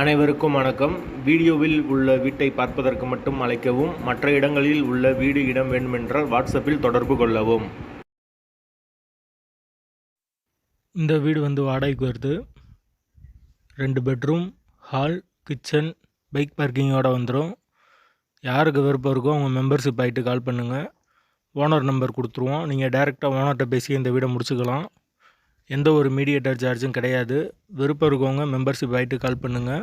அனைவருக்கும் வணக்கம். வீடியோவில் உள்ள வீட்டை பார்ப்பதற்கு மட்டும் அழைக்கவும். மற்ற இடங்களில் உள்ள வீடு இடம் வேண்டுமென்றால் வாட்ஸ்அப்பில் தொடர்பு கொள்ளவும். இந்த வீடு வாடகைக்கு வருது. 2 பெட்ரூம், ஹால், கிச்சன், பைக் பார்க்கிங்கோடு வந்துடும். யாருக்கு விருப்பம் இருக்கோ அவங்க மெம்பர்ஷிப் ஆகிட்டு கால் பண்ணுங்கள். ஓனர் நம்பர் கொடுத்துருவோம். நீங்கள் டைரெக்டாக ஓனர்கிட்ட பேசி இந்த வீடை முடிச்சுக்கலாம். எந்த ஒரு மீடியேட்டர் சார்ஜும் கிடையாது. விருப்பம் இருக்கவங்க மெம்பர்ஷிப் ஆகிட்டு கால் பண்ணுங்கள்.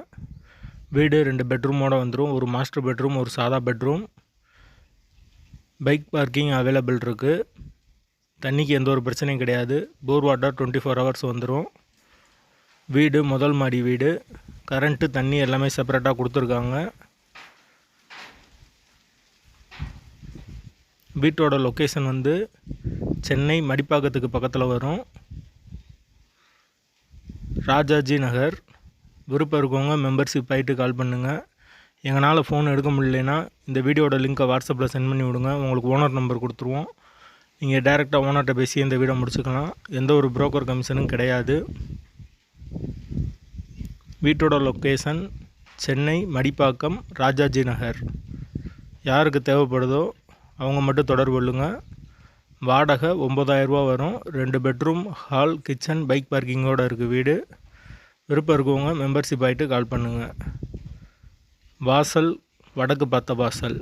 வீடு 2 பெட்ரூமோடு வந்துடும். ஒரு மாஸ்டர் பெட்ரூம், ஒரு சாதா பெட்ரூம். பைக் பார்க்கிங் அவைலபிள் இருக்குது. தண்ணிக்கு எந்த ஒரு பிரச்சனையும் கிடையாது. போர் வாட்டர் 24 ஹவர்ஸ் வந்துடும். வீடு முதல் மாடி வீடு. கரண்ட்டு, தண்ணி எல்லாமே செப்பரேட்டாக கொடுத்துருக்காங்க. வீட்டோட லொக்கேஷன் சென்னை மடிப்பாக்கத்துக்கு பக்கத்தில் வரும். ராஜாஜி நகர். விருப்பம் இருக்கவங்க மெம்பர்ஷிப் ஆகிட்டு கால் பண்ணுங்கள். எங்களால் ஃபோன் எடுக்க முடியலனா இந்த வீடியோட லிங்க்கை வாட்ஸ்அப்பில் சென்ட் பண்ணி விடுங்க. உங்களுக்கு ஓனர் நம்பர் கொடுத்துருவோம். நீங்கள் டைரெக்டாக ஓனர்கிட்ட பேசி இந்த வீடை முடிச்சுக்கலாம். எந்த ஒரு புரோக்கர் கமிஷனும் கிடையாது. வீட்டோட லொக்கேஷன் சென்னை மடிப்பாக்கம், ராஜாஜி நகர். யாருக்கு தேவைப்படுதோ அவங்க மட்டும் தொடர்பு கொள்ளுங்கள். வாடகை 9000 ரூபா வரும். 2 பெட்ரூம், ஹால், கிச்சன், பைக் பார்க்கிங்கோடு இருக்குது வீடு. விருப்பம் இருக்கவங்க மெம்பர்ஷிப் ஆகிட்டு கால் பண்ணுங்கள். வாசல் வடக்கு பார்த்த வாசல்.